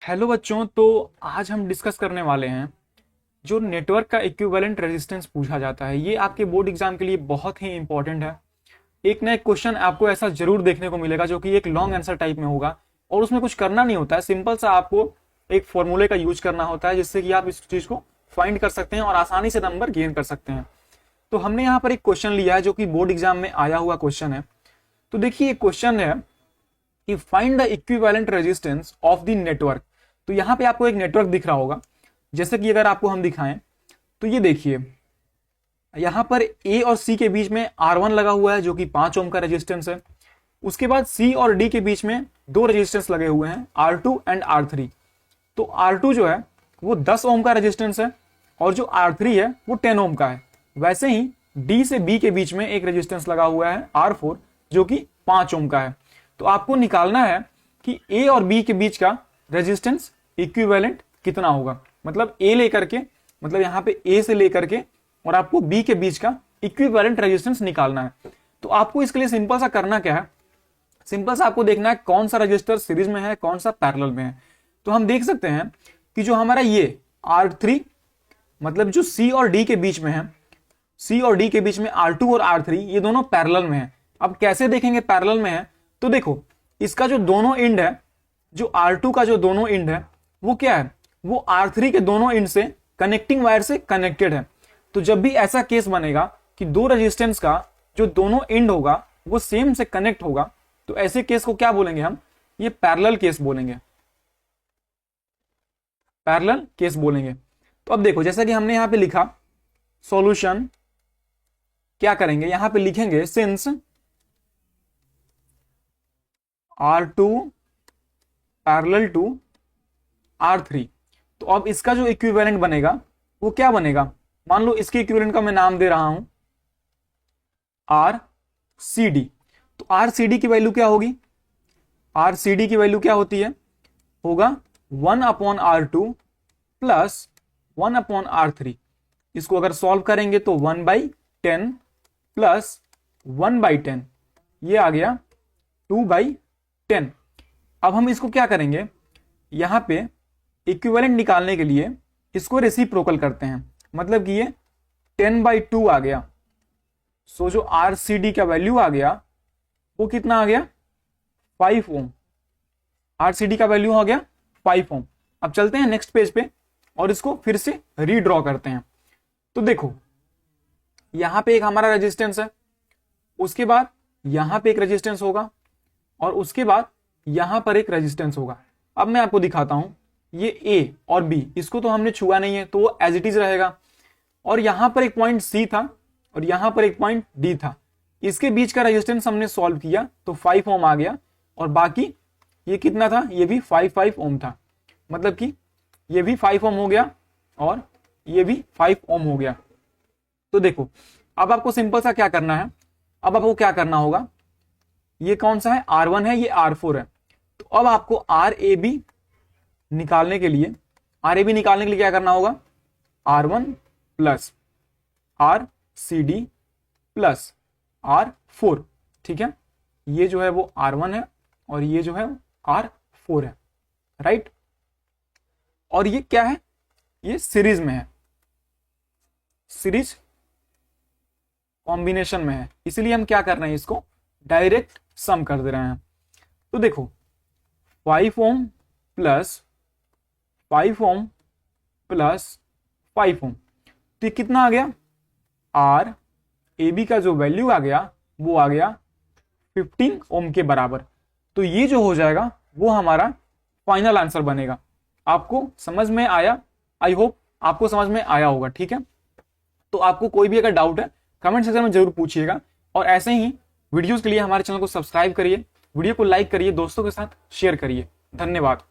Hello बच्चों, तो आज हम डिस्कस करने वाले हैं जो नेटवर्क का इक्विवेलेंट रेजिस्टेंस पूछा जाता है। ये आपके बोर्ड एग्जाम के लिए बहुत ही इंपॉर्टेंट है। एक ना एक क्वेश्चन आपको ऐसा जरूर देखने को मिलेगा जो कि एक लॉन्ग आंसर टाइप में होगा और उसमें कुछ करना नहीं होता है। सिंपल सा आपको एक फॉर्मूले का यूज करना होता है जिससे कि आप इस चीज को फाइंड कर सकते हैं और आसानी से नंबर गेन कर सकते हैं। तो हमने यहाँ पर एक क्वेश्चन लिया है जो कि बोर्ड एग्जाम में आया हुआ क्वेश्चन है। तो देखिए, एक क्वेश्चन है कि find the equivalent resistance of the network. तो यहाँ पे आपको एक नेटवर्क दिख रहा होगा, जैसे कि अगर आपको हम दिखाएं तो ये देखिए, यहाँ पर ए और सी के बीच में R1 लगा हुआ है जो कि 5 ओम का रेजिस्टेंस है। उसके बाद सी और डी के बीच में दो रेजिस्टेंस लगे हुए हैं, R2 एंड R3। तो R2 जो है वो 10 ओम का रेजिस्टेंस है और जो R3 है वो 10 ओम का है। वैसे ही डी से बी के बीच में एक रेजिस्टेंस लगा हुआ है R4 जो कि 5 ओम का है। तो आपको निकालना है कि ए और बी के बीच का रेजिस्टेंस इक्विवेलेंट कितना होगा। मतलब ए लेकर के, मतलब यहाँ पे ए से लेकर के और आपको बी के बीच का इक्विवेलेंट रेजिस्टेंस निकालना है। तो आपको इसके लिए सिंपल सा करना क्या है, सिंपल सा आपको देखना है कौन सा रजिस्टर सीरीज में है, कौन सा पैरेलल में है। तो हम देख सकते हैं कि जो हमारा ये R3, मतलब जो सी और डी के बीच में है, सी और डी के बीच में R2 और R3 ये दोनों पैरेलल में है। अब कैसे देखेंगे पैरेलल में है, तो देखो इसका जो दोनों एंड है, जो R2 का जो दोनों एंड है वो क्या है, वो R3 के दोनों एंड से कनेक्टिंग वायर से कनेक्टेड है। तो जब भी ऐसा केस बनेगा कि दो रेजिस्टेंस का जो दोनों एंड होगा वो सेम से कनेक्ट होगा, तो ऐसे केस को क्या बोलेंगे हम, ये पैरेलल केस बोलेंगे, पैरेलल केस बोलेंगे। तो अब देखो, जैसा कि हमने यहां पे लिखा सॉल्यूशन, क्या करेंगे यहां पे लिखेंगे since R2 parallel to R3। तो अब इसका जो इक्विवेलेंट बनेगा वो क्या बनेगा, मान लो इसके इक्विवेलेंट का मैं नाम दे रहा हूं RCD। तो RCD की वैल्यू क्या होगी, RCD की वैल्यू क्या होती है, होगा 1/R2 प्लस 1/R3। इसको अगर सॉल्व करेंगे तो 1/10 प्लस 1/10, ये आ गया 2/10। अब हम इसको क्या करेंगे, यहां पे इक्विवेलेंट निकालने के लिए इसको रेसिप्रोकल करते हैं, मतलब कि ये 10/2 आ गया। सो जो RCD का वैल्यू आ गया वो कितना आ गया, 5 ओम। RCD का वैल्यू आ गया 5 ओम। अब चलते हैं नेक्स्ट पेज पे और इसको फिर से रीड्रॉ करते हैं। तो देखो यहां पे एक हमारा रेजिस्टेंस है, उसके बाद यहां पे एक रेजिस्टेंस होगा और उसके बाद यहां पर एक रेजिस्टेंस होगा। अब मैं आपको दिखाता हूं, ये ए और बी इसको तो हमने छुआ नहीं है तो वो एज इट इज रहेगा, और यहां पर एक पॉइंट सी था और यहां पर एक पॉइंट डी था। इसके बीच का रेजिस्टेंस हमने सॉल्व किया तो 5 ओम आ गया, और बाकी ये कितना था, ये भी 5 ओम था। मतलब कि ये भी 5 ओम हो गया और ये भी 5 ओम हो गया। तो देखो अब आपको सिंपल सा क्या करना है, अब आपको क्या करना होगा, ये कौन सा है, R1 है, ये R4 है। तो अब आपको RAB निकालने के लिए, RAB निकालने के लिए क्या करना होगा, R1 plus RCD plus R4। ठीक है, ये जो है वो R1 है और ये जो है R4 है, राइट। और ये क्या है, ये सीरीज में है, सीरीज कॉम्बिनेशन में है, इसलिए हम क्या कर रहे हैं, इसको डायरेक्ट सम कर दे रहे हैं। तो देखो 5 ओम प्लस 5 ओम प्लस 5 ओम, तो ये कितना आ गया, RAB का जो वैल्यू आ गया वो आ गया 15 ओम के बराबर। तो ये जो हो जाएगा वो हमारा फाइनल आंसर बनेगा। आपको समझ में आया, आई होप आपको समझ में आया होगा। ठीक है, तो आपको कोई भी अगर डाउट है कमेंट सेक्शन में जरूर पूछिएगा, और ऐसे ही वीडियोस के लिए हमारे चैनल को सब्सक्राइब करिए, वीडियो को लाइक करिए, दोस्तों के साथ शेयर करिए। धन्यवाद।